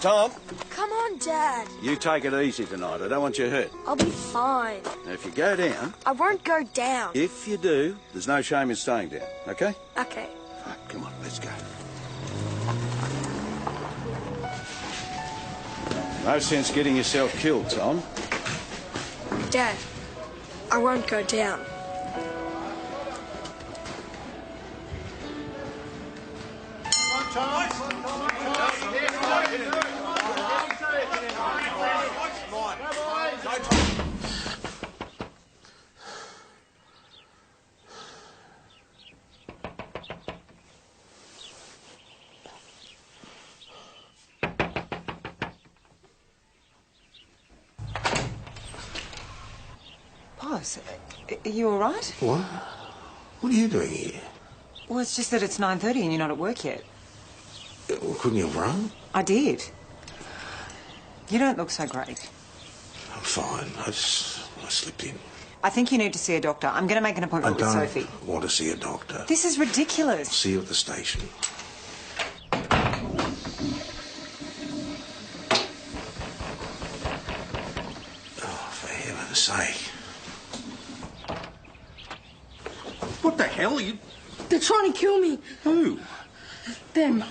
Tom? Come on, Dad. You take it easy tonight. I don't want you hurt. I'll be fine. Now, if you go down... I won't go down. If you do, there's no shame in staying down, OK? OK. Right, come on, let's go. No sense getting yourself killed, Tom. Dad, I won't go down. Boss, are you all right? What? What are you doing here? Well, it's just that it's 9:30 and you're not at work yet. Well, couldn't you have run? I did. You don't look so great. I'm fine. I slipped in. I think you need to see a doctor. I'm going to make an appointment with Sophie. I don't want to see a doctor. This is ridiculous. See you at the station. Oh, for heaven's sake. What the hell are you... They're trying to kill me. Who? Them.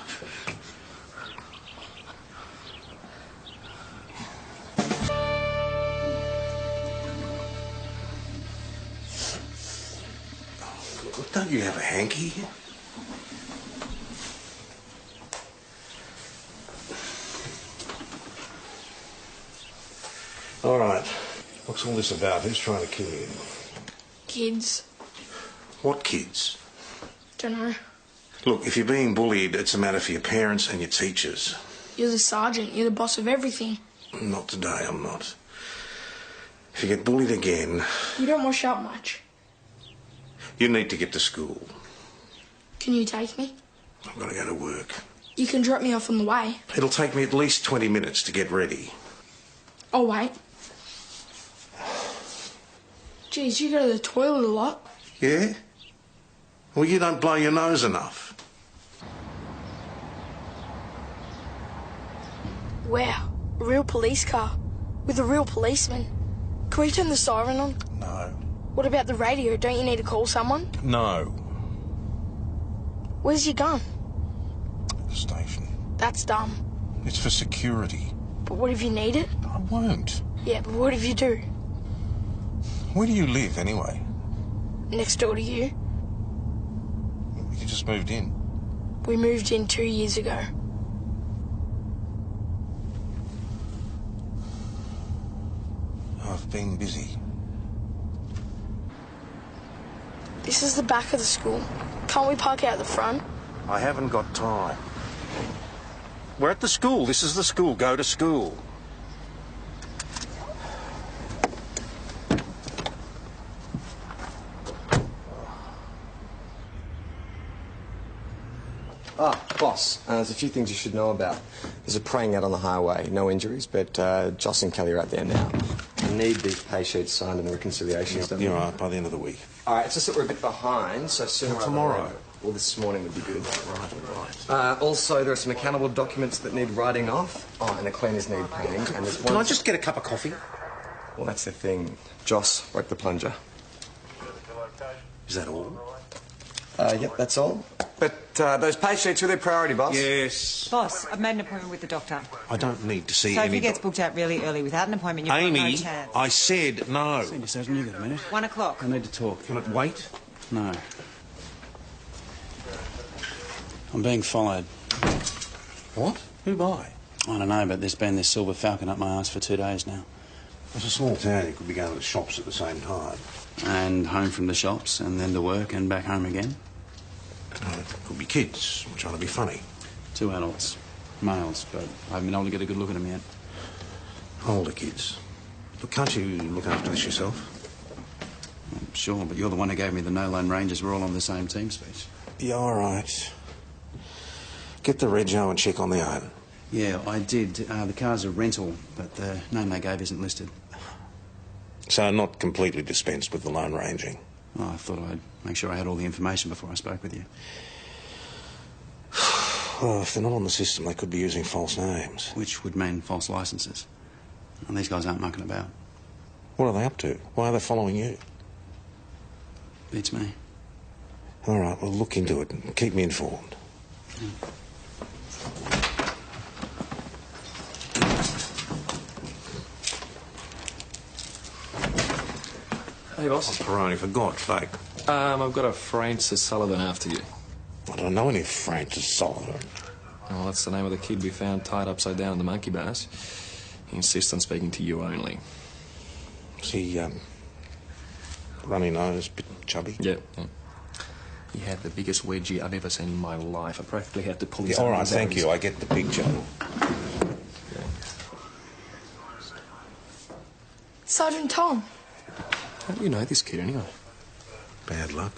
Don't you have a hanky? All right. What's all this about? Who's trying to kill you? Kids. What kids? Dunno. Look, if you're being bullied, it's a matter for your parents and your teachers. You're the sergeant. You're the boss of everything. Not today, I'm not. If you get bullied again... You don't wash up much. You need to get to school. Can you take me? I've got to go to work. You can drop me off on the way. It'll take me at least 20 minutes to get ready. I'll wait. Geez, you go to the toilet a lot. Yeah? Well, you don't blow your nose enough. Wow, a real police car. With a real policeman. Can we turn the siren on? No. What about the radio? Don't you need to call someone? No. Where's your gun? The station. That's dumb. It's for security. But what if you need it? I won't. Yeah, but what if you do? Where do you live, anyway? Next door to you. You just moved in. We moved in 2 years ago. I've been busy. This is the back of the school. Can't we park out the front? I haven't got time. We're at the school. This is the school. Go to school. Boss, there's a few things you should know about. There's a praying out on the highway. No injuries, but Joss and Kelly are out there now. I need these pay sheets signed and the reconciliations done. You're right, by the end of the week. All right, it's just that we're a bit behind, so sooner rather than tomorrow. later. Well, this morning would be good. Right. Also, there are some accountable documents that need writing off. Oh, and the cleaners need painting. And there's one... Can I just get a cup of coffee? Well, that's the thing. Joss broke the plunger. Is that all? Yep, that's all. But those pay sheets are their priority, boss. Yes. Boss, I've made an appointment with the doctor. I don't need to see Sophie any... gets booked out really early. Without an appointment, you've got no Amy, chance. I said no. Senior Sergeant, you got a minute? 1 o'clock. I need to talk. Can it wait? No. I'm being followed. What? Who by? I don't know, but there's been this Silver Falcon up my arse for 2 days now. It's a small town. You could be going to the shops at the same time. And home from the shops, and then to work, and back home again. Could be kids trying to be funny. 2 adults. Males, but I haven't been able to get a good look at them yet. Older kids. Look, can't you look after this yourself? Sure, but you're the one who gave me the No Lone Rangers. We're all on the same team speech. Yeah, all right. Get the rego and check on the own. Yeah, I did. The car's a rental, but the name they gave isn't listed. So not completely dispensed with the lone ranging? Oh, I thought I'd make sure I had all the information before I spoke with you. Oh, if they're not on the system, they could be using false names. Which would mean false licences. And these guys aren't mucking about. What are they up to? Why are they following you? Beats me. All right, well, look into it and keep me informed. Hey, boss. Peroni, for God's sake. I've got a Francis Sullivan after you. I don't know any Francis Sullivan. Oh, that's the name of the kid we found tied upside down in the monkey bars. He insists on speaking to you only. Is he, runny nose, bit chubby? Yeah. He had the biggest wedgie I've ever seen in my life. I practically had to pull his Yeah, all right, arms out thank of his- you. I get the picture. Sergeant Tom. How do you know this kid, anyway? Bad luck.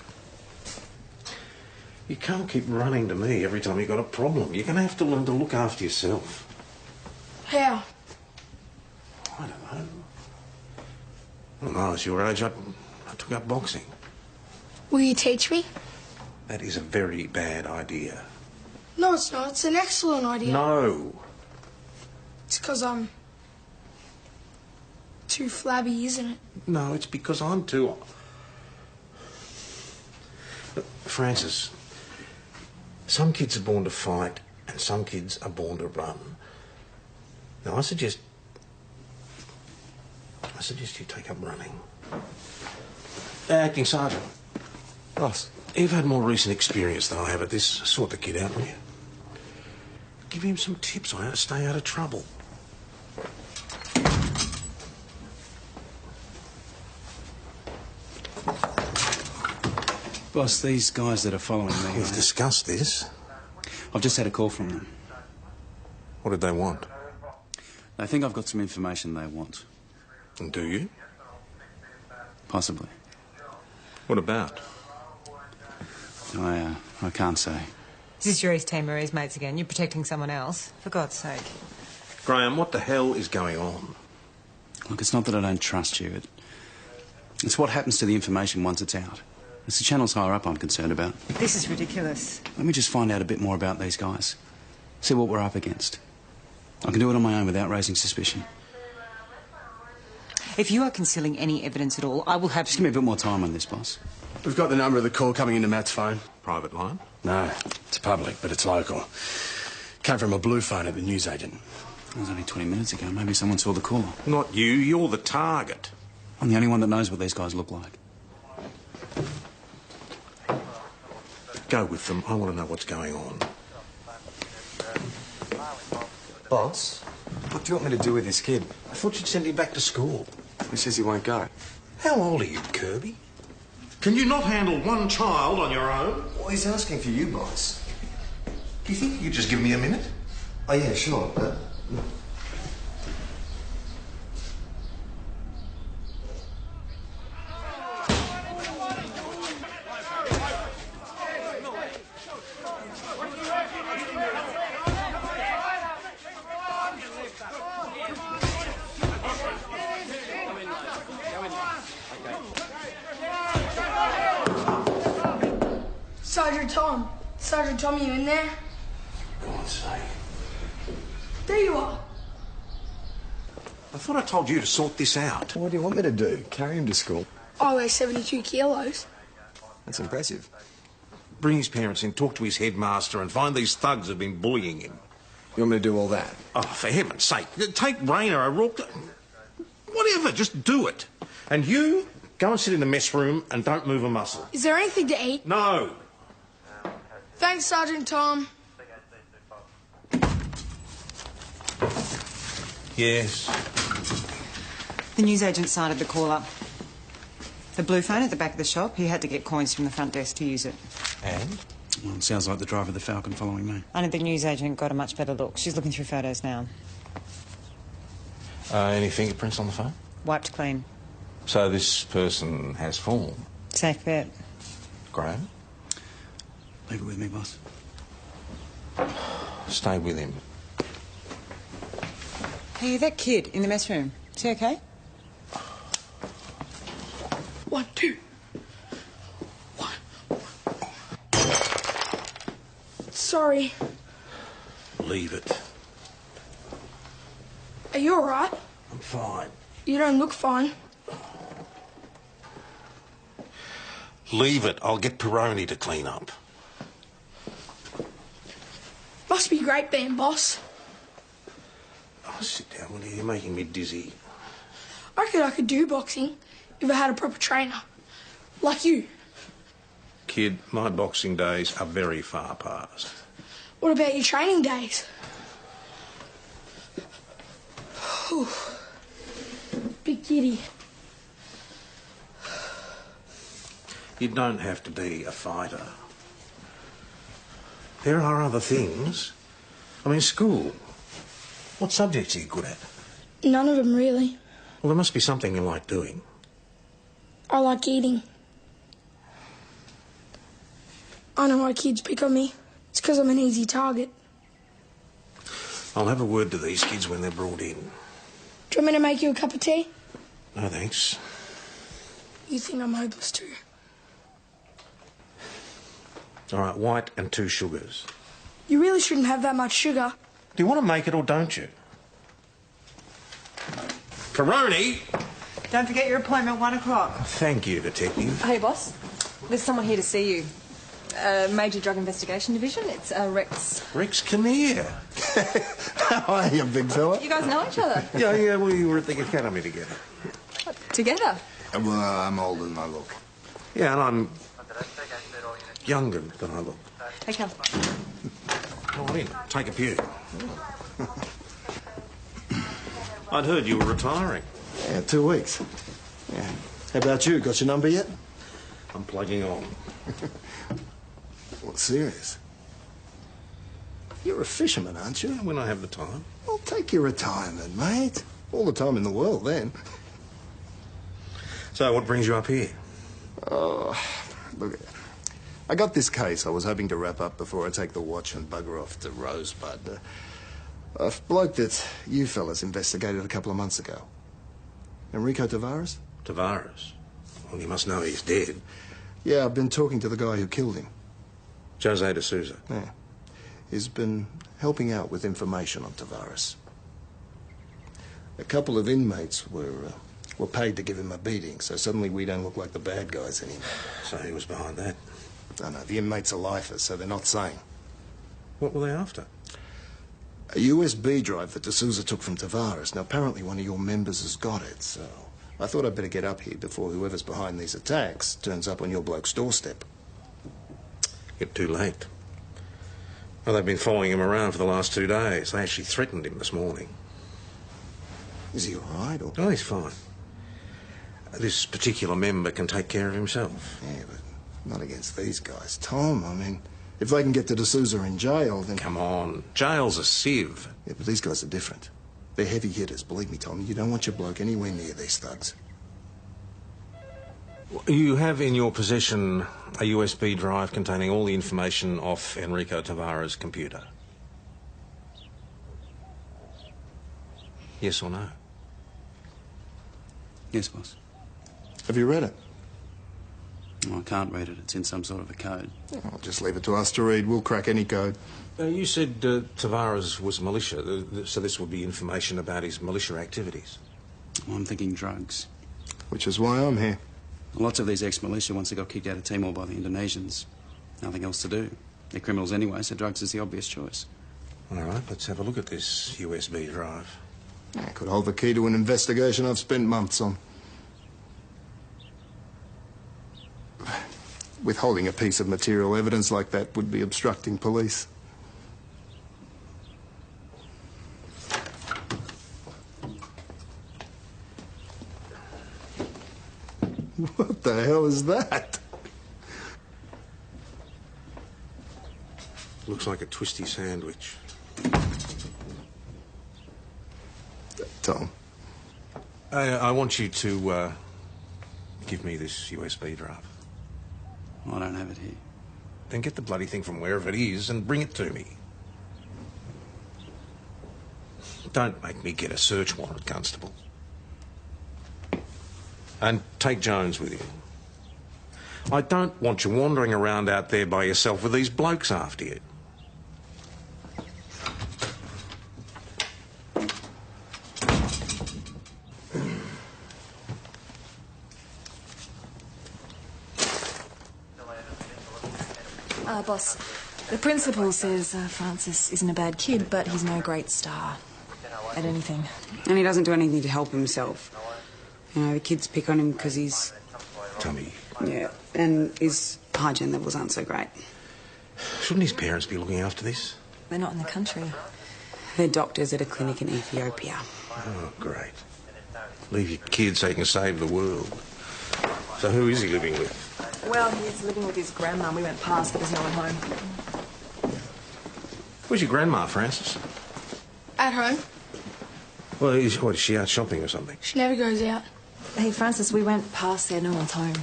You can't keep running to me every time you've got a problem. You're going to have to learn to look after yourself. How? I don't know. When I was your age, I took up boxing. Will you teach me? That is a very bad idea. No, it's not. It's an excellent idea. No. It's because I'm too flabby, isn't it? No, it's because I'm too... Look, Francis, some kids are born to fight and some kids are born to run. Now, I suggest you take up running. Acting Sergeant. Boss. You've had more recent experience than I have at this. Sort the kid out, will you? Give him some tips on how to stay out of trouble. Boss, these guys that are following me... We've discussed this. I've just had a call from them. What did they want? They think I've got some information they want. And do you? Possibly. What about? I can't say. This is your East Timorese mates again. You're protecting someone else. For God's sake. Graham, what the hell is going on? Look, it's not that I don't trust you. It's what happens to the information once it's out. It's the channels higher up I'm concerned about. This is ridiculous. Let me just find out a bit more about these guys. See what we're up against. I can do it on my own without raising suspicion. If you are concealing any evidence at all, I will have... Just give me a bit more time on this, boss. We've got the number of the call coming into Matt's phone. Private line? No, it's public, but it's local. Came from a blue phone at the newsagent. It was only 20 minutes ago. Maybe someone saw the call. Not you. You're the target. I'm the only one that knows what these guys look like. Go with them. I want to know what's going on. Boss, what do you want me to do with this kid? I thought you'd send him back to school. He says he won't go. How old are you, Kirby? Can you not handle one child on your own? Well, he's asking for you, boss. Do you think you could just give me a minute? Oh, yeah, sure, but... Sergeant Tom, you in there? For God's sake. There you are. I thought I told you to sort this out. What do you want me to do? Carry him to school? I weigh 72 kilos. That's impressive. Bring his parents in, talk to his headmaster and find these thugs who've been bullying him. You want me to do all that? Oh, for heaven's sake. Take Rainer, O'Rourke... Whatever, just do it. And you, go and sit in the mess room and don't move a muscle. Is there anything to eat? No. Thanks, Sergeant Tom. Yes. The newsagent cited the call-up. The blue phone at the back of the shop, he had to get coins from the front desk to use it. And? Well, it sounds like the driver of the Falcon following me. I think the newsagent got a much better look. She's looking through photos now. Any fingerprints on the phone? Wiped clean. So this person has form. Safe bet. Graham? Leave it with me, boss. Stay with him. Hey, that kid in the mess room, is he okay? 1, 2. 1. Sorry. leave it. Are you alright? I'm fine. You don't look fine. Leave it. I'll get Peroni to clean up. Must be great being boss. Oh, sit down, will you? You're making me dizzy. I reckon I could do boxing if I had a proper trainer. Like you. Kid, my boxing days are very far past. What about your training days? Whew. Big giddy. You don't have to be a fighter. There are other things. I mean, school. What subjects are you good at? None of them, really. Well, there must be something you like doing. I like eating. I know why kids pick on me. It's because I'm an easy target. I'll have a word to these kids when they're brought in. Do you want me to make you a cup of tea? No, thanks. You think I'm hopeless too? All right, white and 2 sugars. You really shouldn't have that much sugar. Do you want to make it or don't you? Peroni! Don't forget your appointment, 1 o'clock. Thank you, Detective. Hey, boss. There's someone here to see you. Major Drug Investigation Division. It's Rex. Rex, come here. How are you, big fella? You guys know each other? Yeah, we were at the academy together. What, together? Well, I'm older than I look. Yeah, and I'm younger than I look. Hey, Cal. Come on in, take a pew. I'd heard you were retiring. Yeah, 2 weeks. Yeah. How about you? Got your number yet? I'm plugging on. Well, serious. You're a fisherman, aren't you? When I have the time. Well, take your retirement, mate. All the time in the world, then. So, what brings you up here? Oh, look, I got this case I was hoping to wrap up before I take the watch and bugger off to Rosebud. A bloke that you fellas investigated a couple of months ago. Enrico Tavares? Tavares? Well, you must know he's dead. Yeah, I've been talking to the guy who killed him. Jose de Souza. Yeah. He's been helping out with information on Tavares. A couple of inmates were paid to give him a beating, so suddenly we don't look like the bad guys anymore. So he was behind that. I know, the inmates are lifers, so they're not sane. What were they after? A USB drive that de Souza took from Tavares. Now, apparently one of your members has got it, so I thought I'd better get up here before whoever's behind these attacks turns up on your bloke's doorstep. Yet too late. Well, they've been following him around for the last 2 days. They actually threatened him this morning. Is he all right, or...? Oh, he's fine. This particular member can take care of himself. Yeah, but not against these guys. Tom, I mean, if they can get to de Souza in jail, then... Come on, jail's a sieve. Yeah, but these guys are different. They're heavy hitters, believe me, Tom. You don't want your bloke anywhere near these thugs. You have in your possession a USB drive containing all the information off Enrico Tavares' computer. Yes or no? Yes, boss. Have you read it? Well, I can't read it. It's in some sort of a code. I'll just leave it to us to read. We'll crack any code. You said Tavares was militia, so this would be information about his militia activities. Well, I'm thinking drugs. Which is why I'm here. Lots of these ex-militia, once they got kicked out of Timor by the Indonesians, nothing else to do. They're criminals anyway, so drugs is the obvious choice. All right, let's have a look at this USB drive. It could hold the key to an investigation I've spent months on. Withholding a piece of material evidence like that would be obstructing police. What the hell is that? Looks like a twisty sandwich. Tom. I want you to give me this USB drive. I don't have it here. Then get the bloody thing from wherever it is and bring it to me. Don't make me get a search warrant, Constable. And take Jones with you. I don't want you wandering around out there by yourself with these blokes after you. Boss, the principal says Francis isn't a bad kid, but he's no great star at anything. And he doesn't do anything to help himself. You know, the kids pick on him because he's... Tommy, Yeah, and his hygiene levels aren't so great. shouldn't his parents be looking after this? They're not in the country. They're doctors at a clinic in Ethiopia. Oh, great. Leave your kid so you can save the world. So who is he living with? Well, he's living with his grandma. We went past, but there's no one home. Where's your grandma, Francis? At home. Well, is she out shopping or something? She never goes out. Hey, Francis, we went past there. No one's home.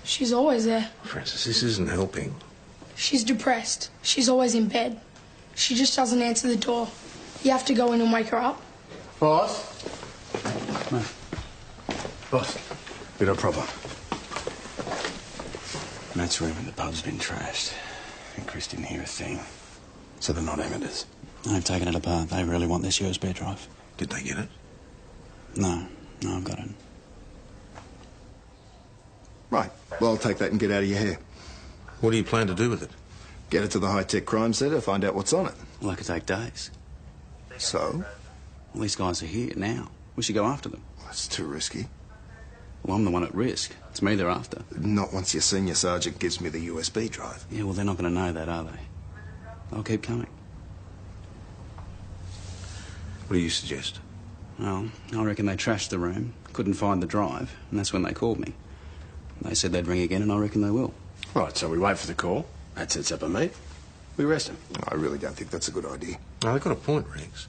She's always there. Francis, this isn't helping. She's depressed. She's always in bed. She just doesn't answer the door. You have to go in and wake her up. Boss? No. Boss, we got a problem. Matt's room at the pub's been trashed. And Chris didn't hear a thing. So they're not amateurs? I've taken it apart. They really want this USB drive. Did they get it? No, I've got it. Right. Well, I'll take that and get out of your hair. What do you plan to do with it? Get it to the high-tech crime centre, find out what's on it. Well, that could take days. So? Well, these guys are here now. We should go after them. That's too risky. Well, I'm the one at risk. It's me they're after. Not once your senior sergeant gives me the USB drive. Yeah, well, they're not going to know that, are they? They'll keep coming. What do you suggest? Well, I reckon they trashed the room, couldn't find the drive, and that's when they called me. They said they'd ring again, and I reckon they will. Right, so we wait for the call. That sets up a meet. We arrest him. I really don't think that's a good idea. No, they've got a point, Rex.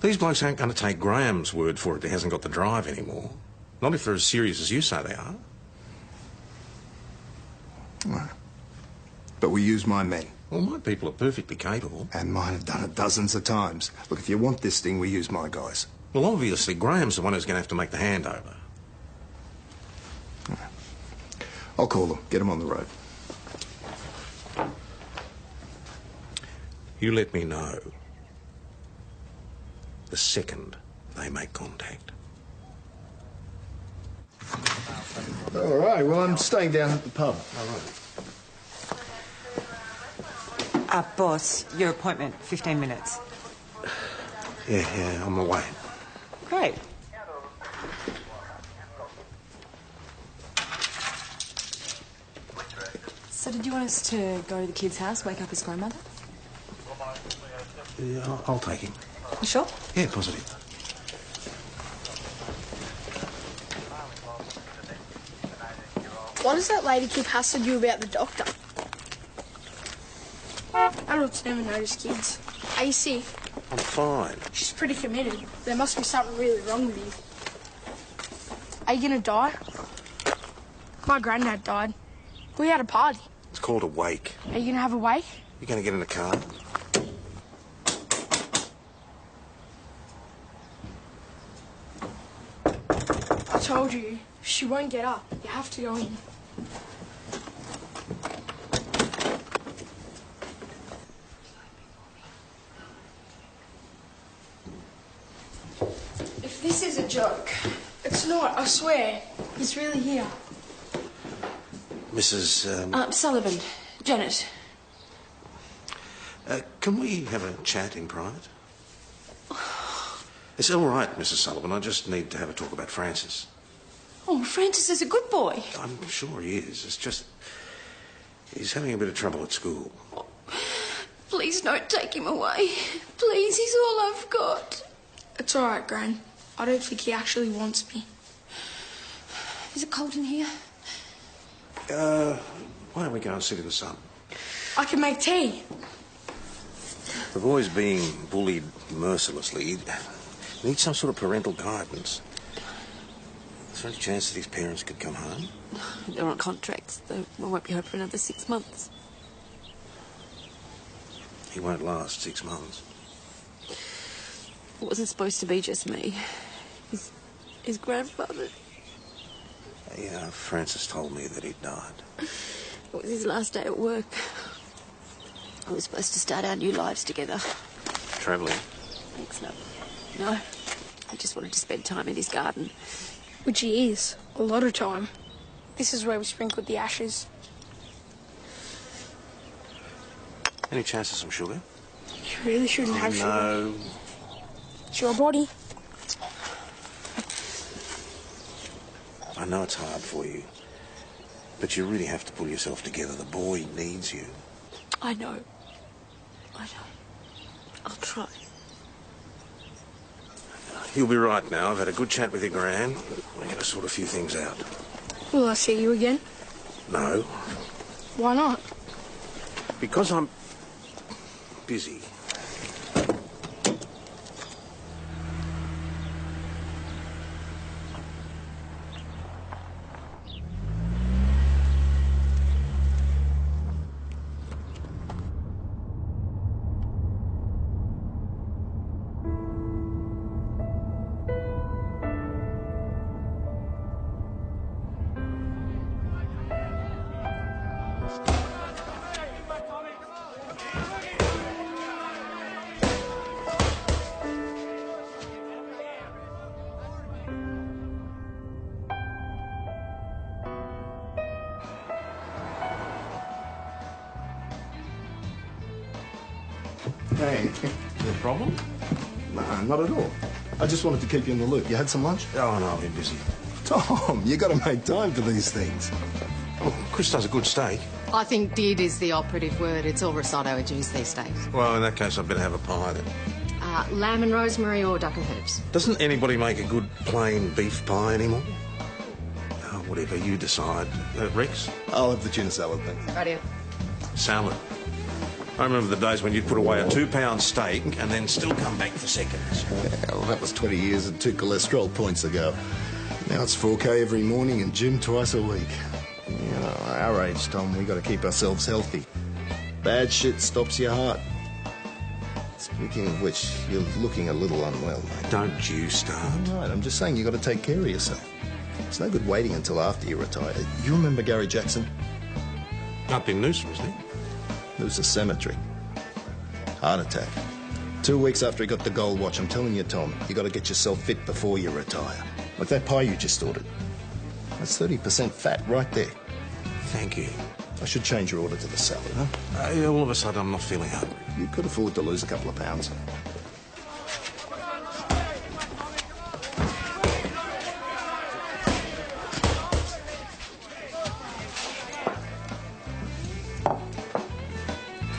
These blokes aren't going to take Graham's word for it that he hasn't got the drive anymore. Not if they're as serious as you say they are. Right. But we use my men. Well, my people are perfectly capable. And mine have done it dozens of times. Look, if you want this thing, we use my guys. Well, obviously, Graham's the one who's going to have to make the handover. I'll call them, get them on the road. You let me know the second they make contact. All right, well, I'm staying down at the pub. All right. Boss, your appointment, 15 minutes. Yeah, I'm away. Great. So did you want us to go to the kid's house, wake up his grandmother? Yeah, I'll take him. You sure? Yeah, positive. What does that lady keep hassling you about the doctor? Adults never notice kids. AC, I'm fine. she's pretty committed. There must be something really wrong with you. Are you gonna die? My granddad died. We had a party. It's called a wake. Are you gonna have a wake? You going to get in the car? I told you, she won't get up. You have to go in. If this is a joke, it's not, I swear. He's really here. Mrs. Sullivan, Janet. Can we have a chat in private? It's all right, Mrs. Sullivan. I just need to have a talk about Francis. Oh, Francis is a good boy. I'm sure he is. It's just... he's having a bit of trouble at school. Oh, please don't take him away. Please, he's all I've got. It's all right, Gran. I don't think he actually wants me. Is it cold in here? Why don't we go and sit in the sun? I can make tea. The boy's being bullied mercilessly. He needs some sort of parental guidance. Is there any chance that his parents could come home? They're on contracts. They won't be home for another 6 months. He won't last 6 months. It wasn't supposed to be just me. His grandfather. Yeah, Francis told me that he'd died. It was his last day at work. We were supposed to start our new lives together. Travelling? Thanks, no. No. I just wanted to spend time in his garden. Which he is. A lot of time. This is where we sprinkled the ashes. Any chance of some sugar? You really shouldn't have sugar. No. It's your body. I know it's hard for you, but you really have to pull yourself together. The boy needs you. I know. I'll try. You'll be right now. I've had a good chat with your gran. We're going to sort a few things out. Will I see you again? No, Why not? because I'm busy. Hey. Is there a problem? Nah, not at all. I just wanted to keep you in the loop. You had some lunch? Oh, no, I've been busy. Tom, you got to make time for these things. Oh, Chris does a good steak. I think did is the operative word. It's all risotto and juice these days. Well, in that case, I'd better have a pie then. Lamb and rosemary or duck and herbs. Doesn't anybody make a good plain beef pie anymore? Oh, whatever, you decide. Rex? I'll have the tuna salad, thanks. Rightio. Salad. I remember the days when you'd put away a 2-pound steak and then still come back for seconds. Yeah, well, that was 20 years and 2 cholesterol points ago. Now it's 4K every morning and gym twice a week. You know, our age, Tom, we got to keep ourselves healthy. Bad shit stops your heart. Speaking of which, you're looking a little unwell, mate. Don't you start. All right, I'm just saying you got to take care of yourself. It's no good waiting until after you retire. You remember Gary Jackson? Up in Noosa, isn't he? It was a cemetery. Heart attack. 2 weeks after he got the gold watch. I'm telling you, Tom, you got to get yourself fit before you retire. Like that pie you just ordered. That's 30% fat right there. Thank you. I should change your order to the salad, huh? All of a sudden, I'm not feeling hungry. You could afford to lose a couple of pounds.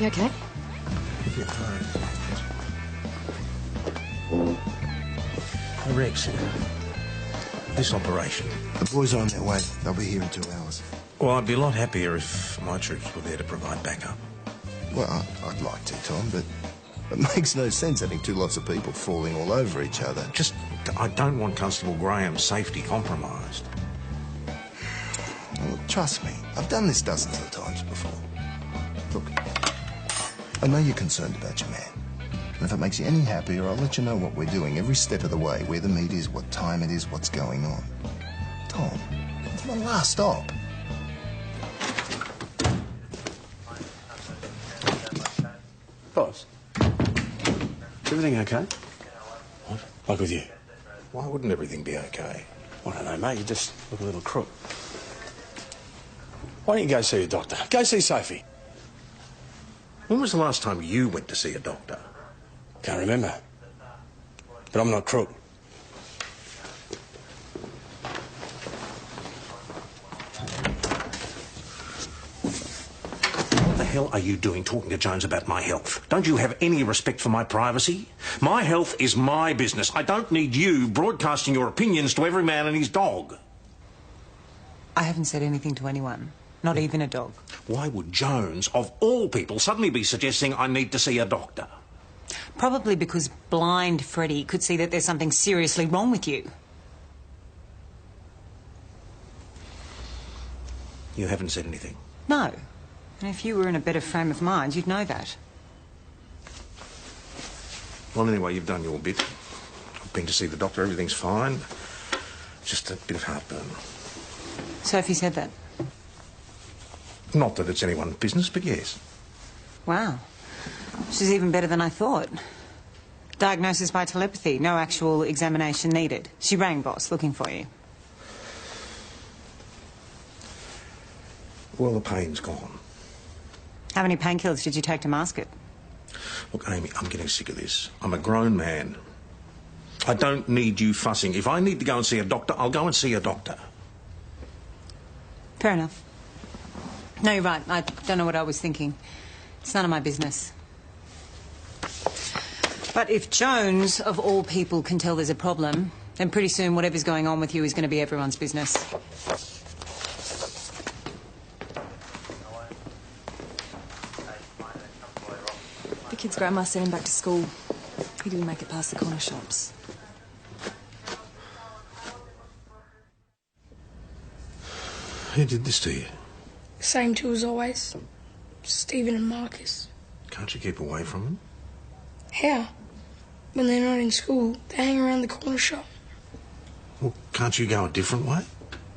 You okay? Hey, Rex, this operation. The boys are on their way. They'll be here in 2 hours. Well, I'd be a lot happier if my troops were there to provide backup. Well, I'd like to, Tom, but it makes no sense having 2 lots of people falling all over each other. I don't want Constable Graham's safety compromised. Well, trust me, I've done this dozens of times before. Look, I know you're concerned about your man. And if it makes you any happier, I'll let you know what we're doing every step of the way, where the meet is, what time it is, what's going on. Tom, it's my last stop. Boss, is everything okay? What? Like with you? Why wouldn't everything be okay? I don't know, mate. You just look a little crook. Why don't you go see your doctor? Go see Sophie. When was the last time you went to see a doctor? Can't remember. But I'm not crook. What the hell are you doing talking to Jones about my health? Don't you have any respect for my privacy? My health is my business. I don't need you broadcasting your opinions to every man and his dog. I haven't said anything to anyone, not even a dog. Why would Jones, of all people, suddenly be suggesting I need to see a doctor? Probably because blind Freddie could see that there's something seriously wrong with you. You haven't said anything. No. And if you were in a better frame of mind, you'd know that. Well, anyway, you've done your bit. I've been to see the doctor. Everything's fine. Just a bit of heartburn. Sophie said that. Not that it's anyone's business, but yes. Wow. She's even better than I thought. Diagnosis by telepathy, no actual examination needed. She rang boss looking for you. Well, the pain's gone. How many painkillers did you take to mask it? Look, Amy, I'm getting sick of this. I'm a grown man. I don't need you fussing. If I need to go and see a doctor, I'll go and see a doctor. Fair enough. No, you're right. I don't know what I was thinking. It's none of my business. But if Jones, of all people, can tell there's a problem, then pretty soon whatever's going on with you is going to be everyone's business. The kid's grandma sent him back to school. He didn't make it past the corner shops. Who did this to you? Same two as always. Stephen and Marcus. Can't you keep away from them? How? When they're not in school, they hang around the corner shop. Well, can't you go a different way?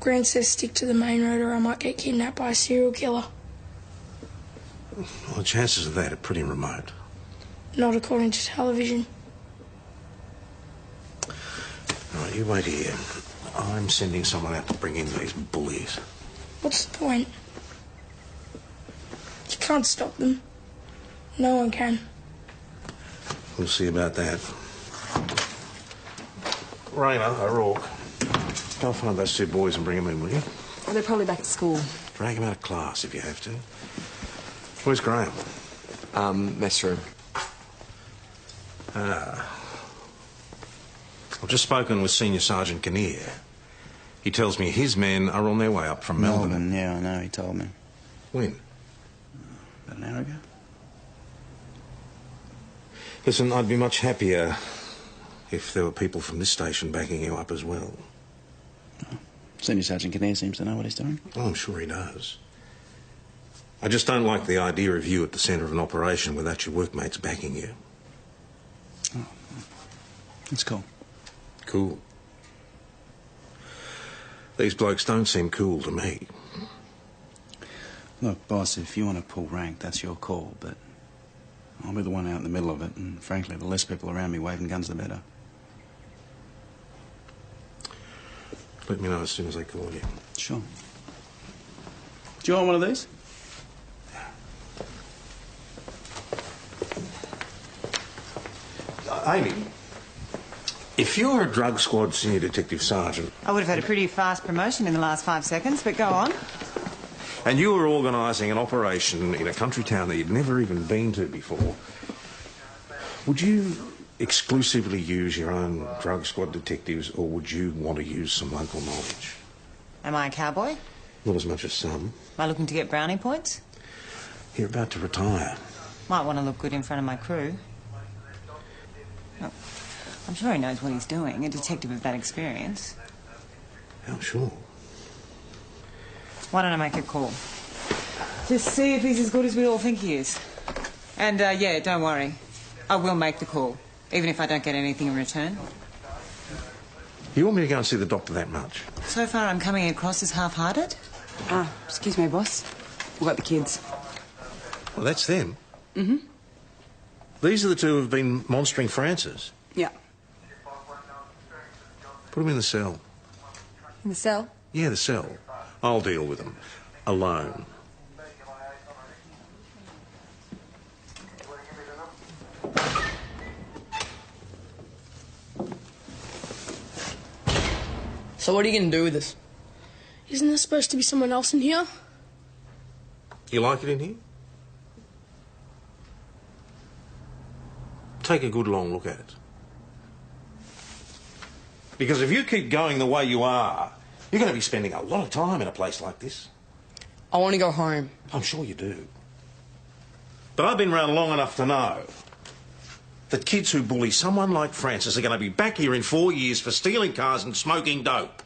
Gran says stick to the main road or I might get kidnapped by a serial killer. Well, the chances of that are pretty remote. Not according to television. All right, you wait here. I'm sending someone out to bring in these bullies. What's the point? You can't stop them. No one can. We'll see about that. Rayner, O'Rourke, go find those two boys and bring them in, will you? Well, they're probably back at school. Drag them out of class if you have to. Where's Graham? Mess room. I've just spoken with Senior Sergeant Kinnear. He tells me his men are on their way up from Melbourne. Yeah, I know, he told me. When? About an hour ago. Listen, I'd be much happier if there were people from this station backing you up as well. Oh. Senior Sergeant Kinnear seems to know what he's doing. Oh, I'm sure he does. I just don't like the idea of you at the centre of an operation without your workmates backing you. Oh, that's cool. Cool. These blokes don't seem cool to me. Look, boss, if you want to pull rank, that's your call, but I'll be the one out in the middle of it, and frankly, the less people around me waving guns, the better. Let me know as soon as they call you. Sure. Do you want one of these? Amy, if you're a drug squad senior detective sergeant... I would have had a pretty fast promotion in the last 5 seconds, but go on. And you were organising an operation in a country town that you'd never even been to before, would you exclusively use your own drug squad detectives, or would you want to use some local knowledge? Am I a cowboy? Not as much as some. Am I looking to get brownie points? You're about to retire. Might want to look good in front of my crew. Oh, I'm sure he knows what he's doing, a detective of that experience. I'm sure. Why don't I make a call? Just see if he's as good as we all think he is. And, yeah, don't worry. I will make the call, even if I don't get anything in return. You want me to go and see the doctor that much? So far, I'm coming across as half-hearted. Excuse me, boss. We've got the kids. Well, that's them. Mm-hmm. These are the two who've been monstering Francis. Yeah. Put them in the cell. In the cell? Yeah, the cell. I'll deal with them. Alone. So what are you going to do with this? Isn't there supposed to be someone else in here? You like it in here? Take a good long look at it. Because if you keep going the way you are, you're going to be spending a lot of time in a place like this. I want to go home. I'm sure you do. But I've been around long enough to know that kids who bully someone like Francis are going to be back here in 4 years for stealing cars and smoking dope.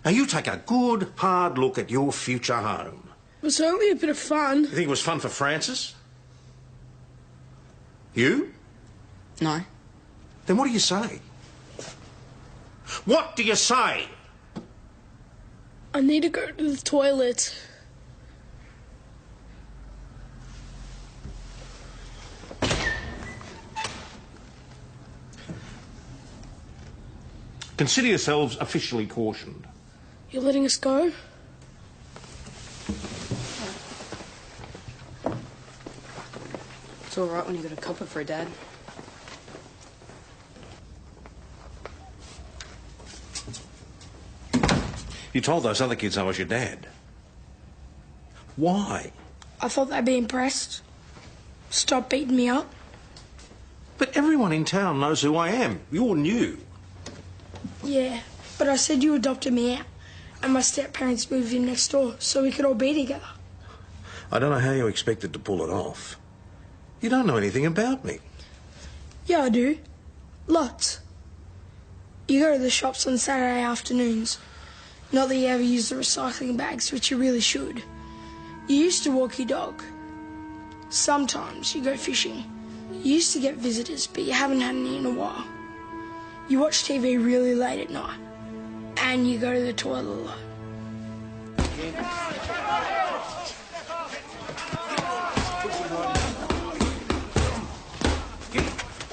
Now, you take a good, hard look at your future home. It was only a bit of fun. You think it was fun for Francis? You? No. Then what do you say? What do you say? I need to go to the toilet. Consider yourselves officially cautioned. You're letting us go? It's all right when you got a copper for a dad. You told those other kids I was your dad. Why? I thought they'd be impressed. Stop beating me up. But everyone in town knows who I am. You're new. Yeah, but I said you adopted me out, and my step-parents moved in next door so we could all be together. I don't know how you expected to pull it off. You don't know anything about me. Yeah, I do. Lots. You go to the shops on Saturday afternoons. Not that you ever use the recycling bags, which you really should. You used to walk your dog. Sometimes you go fishing. You used to get visitors, but you haven't had any in a while. You watch TV really late at night. And you go to the toilet a lot.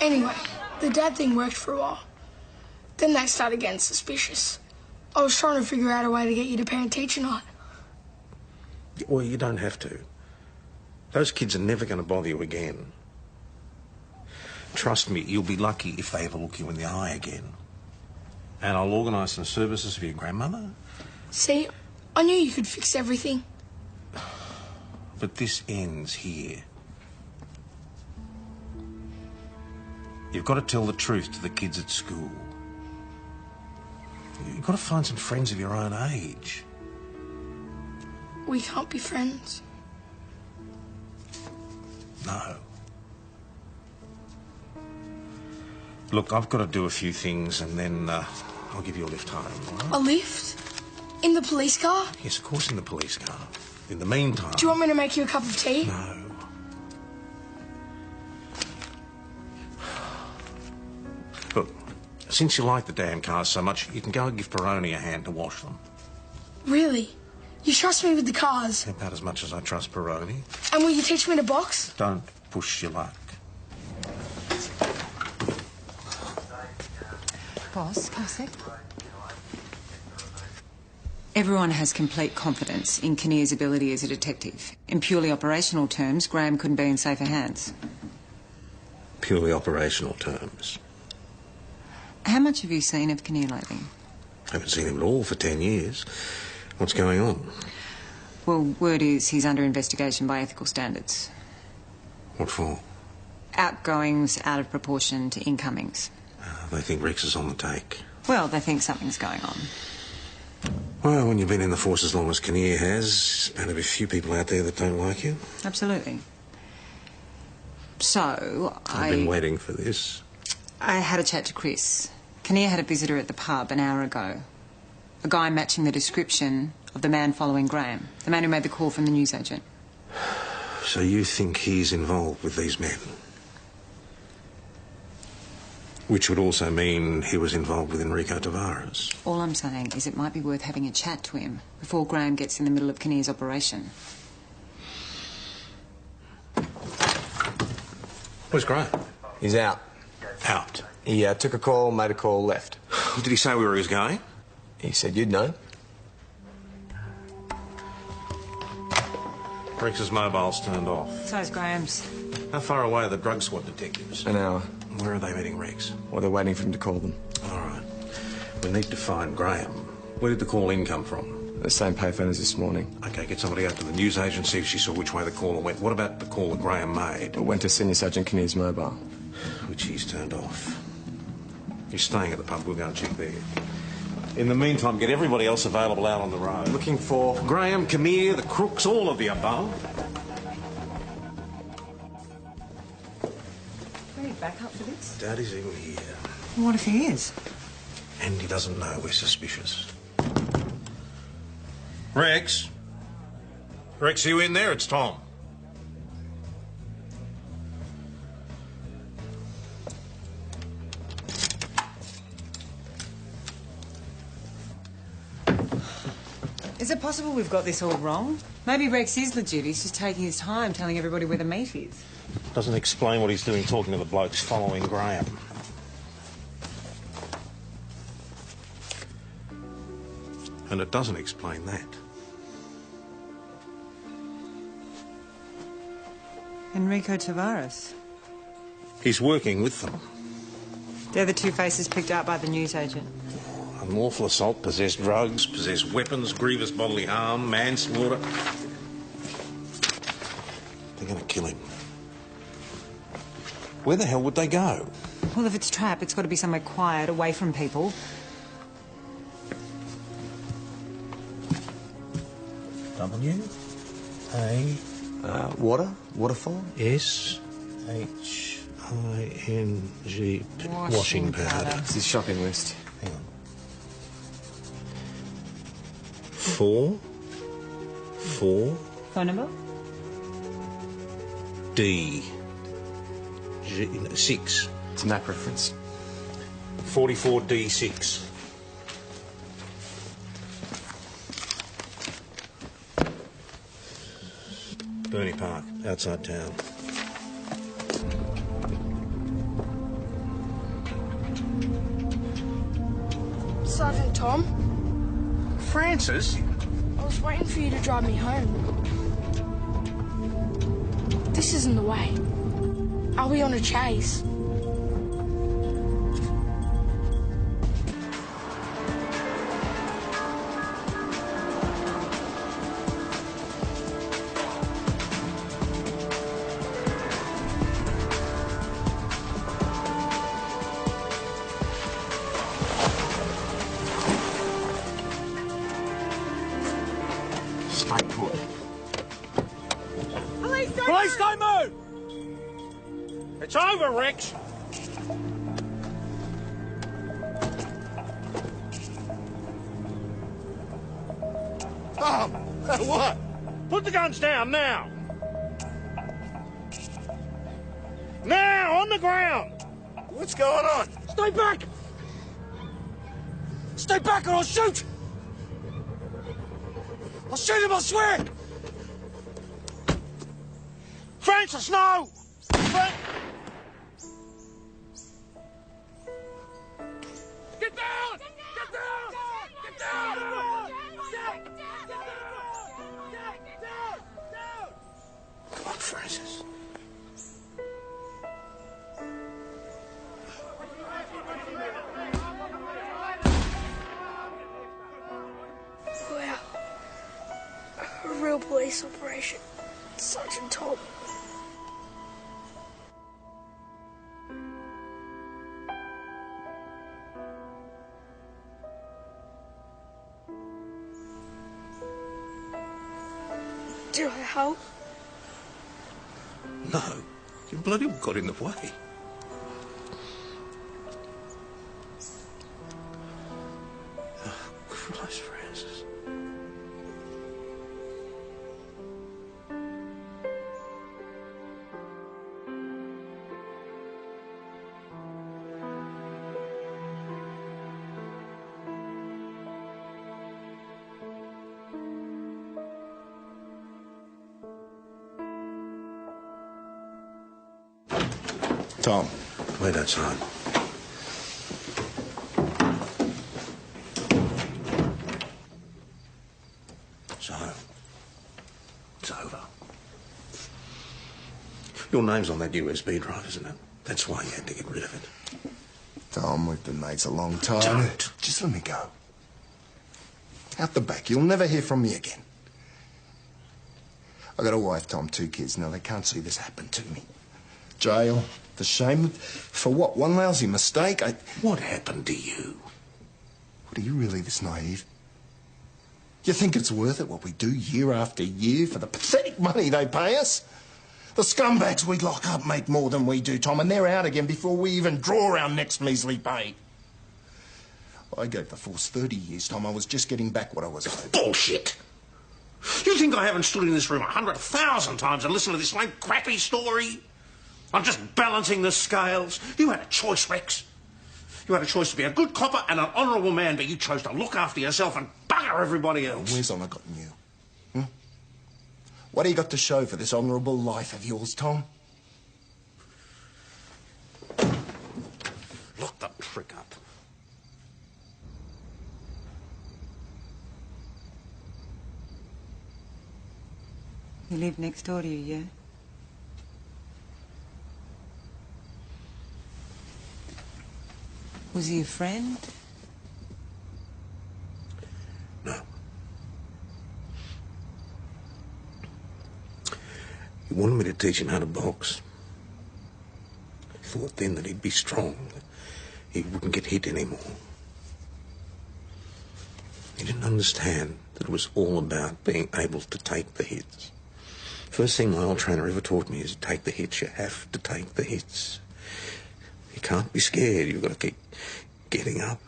Anyway, the dad thing worked for a while. Then they started getting suspicious. I was trying to figure out a way to get you to parent-teacher night. Well, you don't have to. Those kids are never going to bother you again. Trust me, you'll be lucky if they ever look you in the eye again. And I'll organise some services for your grandmother. See, I knew you could fix everything. But this ends here. You've got to tell the truth to the kids at school. You've got to find some friends of your own age. We can't be friends. No. Look, I've got to do a few things and then I'll give you a lift home, all right? A lift? In the police car? Yes, of course in the police car. In the meantime... Do you want me to make you a cup of tea? No. Look, since you like the damn cars so much, you can go and give Peroni a hand to wash them. Really? You trust me with the cars? About as much as I trust Peroni. And will you teach me to box? Don't push your luck. Boss, come a sec. Everyone has complete confidence in Kinnear's ability as a detective. In purely operational terms, Graham couldn't be in safer hands. Purely operational terms. How much have you seen of Kinnear lately? I haven't seen him at all for 10 years. What's going on? Well, word is he's under investigation by ethical standards. What for? Outgoings out of proportion to incomings. They think Rex is on the take. Well, they think something's going on. Well, when you've been in the force as long as Kinnear has, there's bound to be a few people out there that don't like you. Absolutely. So, I've been waiting for this. I had a chat to Chris. Kinnear had a visitor at the pub an hour ago. A guy matching the description of the man following Graham. The man who made the call from the newsagent. So you think he's involved with these men? Which would also mean he was involved with Enrico Tavares. All I'm saying is it might be worth having a chat to him before Graham gets in the middle of Kinnear's operation. Where's Graham? He's out. Out? He took a call, made a call, left. Did he say where he was going? He said you'd know. Rex's mobile's turned off. So's Graham's. How far away are the drug squad detectives? An hour. Where are they meeting Rex? Well, they're waiting for him to call them. All right. We need to find Graham. Where did the call in come from? The same payphone as this morning. OK, get somebody out to the newsagent, see if she saw which way the caller went. What about the call that Graham made? It went to Senior Sergeant Kinnear's mobile. Which he's turned off. He's staying at the pub. We'll go and check there. In the meantime, get everybody else available out on the road. Looking for... Graham, Kinnear, the crooks, all of the above. Back up for this? Daddy's in here. What if he is? And he doesn't know we're suspicious. Rex? Rex, are you in there? It's Tom. Is it possible we've got this all wrong? Maybe Rex is legit. He's just taking his time telling everybody where the meat is. Doesn't explain what he's doing talking to the blokes following Graham. And it doesn't explain that. Enrico Tavares. He's working with them. They're the two faces picked out by the newsagent. Unlawful assault, possessed drugs, possessed weapons, grievous bodily harm, manslaughter. They're going to kill him. Where the hell would they go? Well, if it's trap, it's got to be somewhere quiet, away from people. W-A... Waterfall? S-H-I-N-G... Washing powder. It's his shopping list. Hang on. 4 Phone number? D... G... 6. It's a map reference. 44D6. Burney Park, outside town. Sergeant Tom, Francis? I was waiting for you to drive me home. This isn't the way. I'll be on a chase. Stay put. Police, don't move! It's over, Rex. Tom, what? Put the guns down now. Now, on the ground. What's going on? Stay back. Stay back or I'll shoot. I'll shoot him, I swear. Francis, no. Get down! Get down! Get down! Come on, Francis. Wow. A real police operation. Sergeant Tom. Do I help? No, you bloody well got in the way. Oh, Christ, Francis. Tom. Wait outside. So, it's over. Your name's on that USB drive, isn't it? That's why you had to get rid of it. Tom, we've been mates a long time. Don't. Just let me go. Out the back. You'll never hear from me again. I got a wife, Tom, 2 kids. Now, they can't see this happen to me. Jail. The shame. For what? One lousy mistake? What happened to you? What, are you really this naive? You think it's worth it, what we do year after year for the pathetic money they pay us? The scumbags we lock up make more than we do, Tom, and they're out again before we even draw our next measly pay. I gave the force 30 years, Tom. I was just getting back what I was owed. Bullshit! You think I haven't stood in this room 100,000 times and listened to this same crappy story? I'm just balancing the scales. You had a choice, Rex. You had a choice to be a good copper and an honourable man, but you chose to look after yourself and bugger everybody else. Where's honour gotten you? What do you got to show for this honourable life of yours, Tom? Look the trick up. You live next door to you, yeah? Was he a friend? No. He wanted me to teach him how to box. He thought then that he'd be strong. He wouldn't get hit anymore. He didn't understand that it was all about being able to take the hits. First thing my old trainer ever taught me is take the hits. You have to take the hits. You can't be scared. You've got to keep getting up.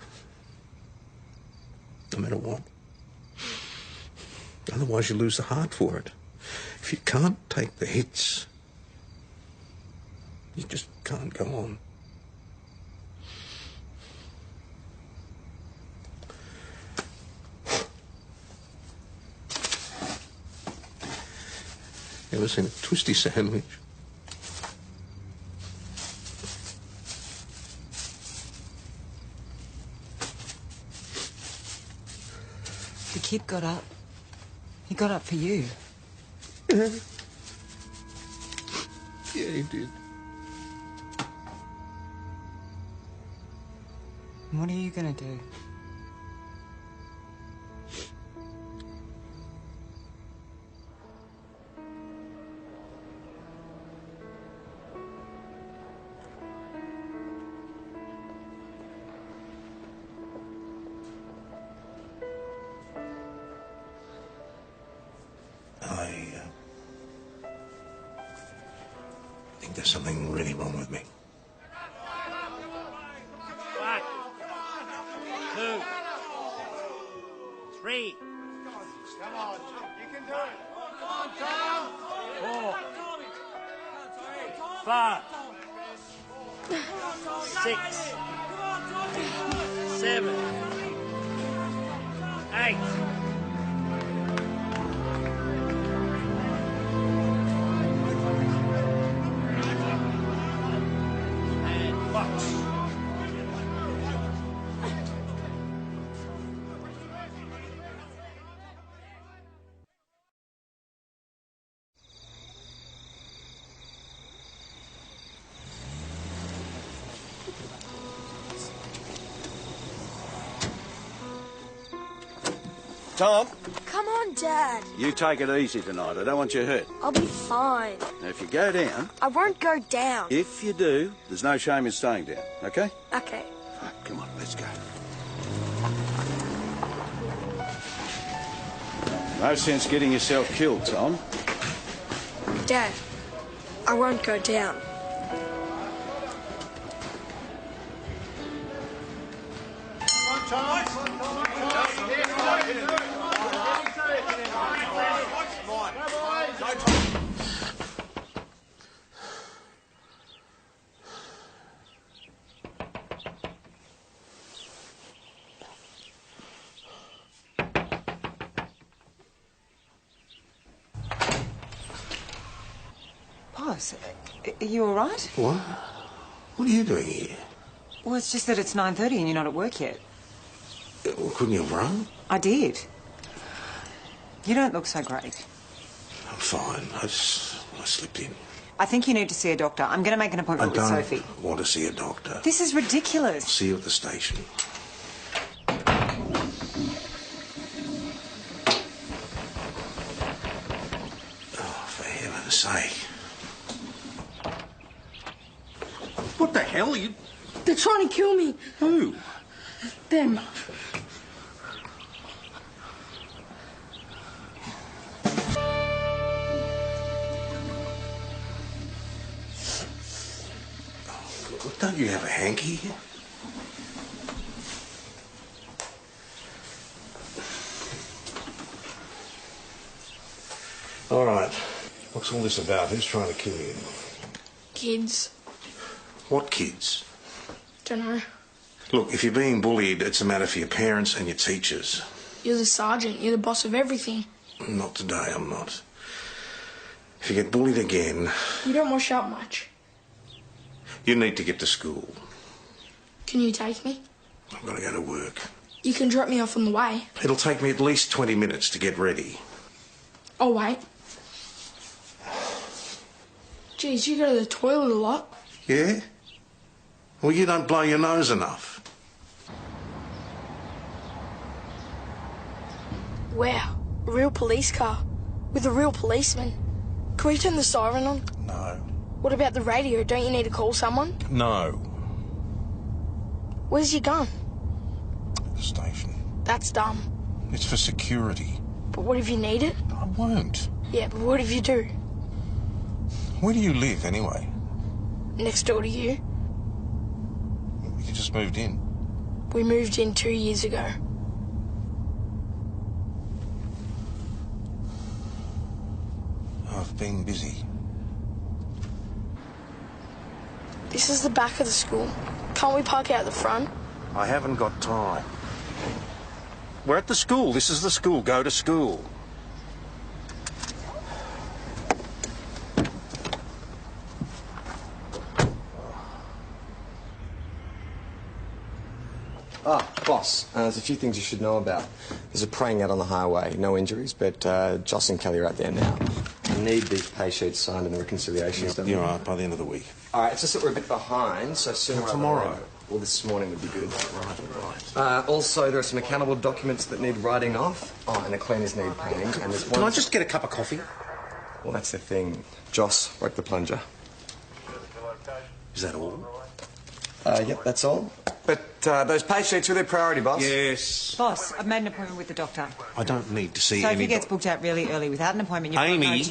No matter what. Otherwise you lose the heart for it. If you can't take the hits, you just can't go on. Ever seen a twisty sandwich? The kid got up. He got up for you. Yeah, he did. And what are you going to do? I think there's something really wrong with me. 1, 2, 3. Come on, you can do it. Come on, Tom. 4, 5, 6, 7, 8. And box. Tom, Come on, Dad. you take it easy tonight. I don't want you hurt. I'll be fine. Now, if you go down, I won't go down. if you do, there's no shame in staying down, okay? Okay. Right, come on, let's go. No sense getting yourself killed, Tom. Dad, I won't go down. Boss, are you all right? What? What are you doing here? Well, it's just that it's 9:30 and you're not at work yet. Well, couldn't you have run? I did. You don't look so great. I'm fine. I slipped in. I think you need to see a doctor. I'm going to make an I appointment with don't Sophie. want to see a doctor. This is ridiculous. See you at the station. Oh, for heaven's sake. What the hell are you... They're trying to kill me. Who? Them. Don't you have a hanky? All right. What's all this about? Who's trying to kill you? Kids. What kids? Dunno. Look, if you're being bullied, it's a matter for your parents and your teachers. You're the sergeant. You're the boss of everything. Not today, I'm not. If you get bullied again, You don't wash up much. you need to get to school. Can you take me? I've got to go to work. You can drop me off on the way. It'll take me at least 20 minutes to get ready. I'll wait. Geez, you go to the toilet a lot. Yeah? Well, you don't blow your nose enough. Wow, a real police car. With a real policeman. Can we turn the siren on? No. What about the radio? Don't you need to call someone? No. Where's your gun? The station. That's dumb. It's for security. But what if you need it? I won't. Yeah, but what if you do? Where do you live, anyway? Next door to you. You just moved in. We moved in 2 years ago. I've been busy. This is the back of the school. Can't we park out the front? I haven't got time. We're at the school. This is the school. Go to school. Ah, boss, there's a few things you should know about. There's a praying out on the highway. No injuries, but Joss and Kelly are out there now. I need these pay sheets signed and the reconciliations done. You're right, by the end of the week. All right, it's just that we're a bit behind, so sooner rather than tomorrow. later. Well, this morning would be good. Right. Also, there are some accountable documents that need writing off. Oh, and the cleaners need painting. And there's one... Can I just get a cup of coffee? Well, that's the thing. Joss broke the plunger. Is that all? Yep, that's all. But those pay sheets are their priority, boss. Yes. Boss, I've made an appointment with the doctor. I don't need to see So if any... he gets booked out really early without an appointment, you've got no Amy. chance.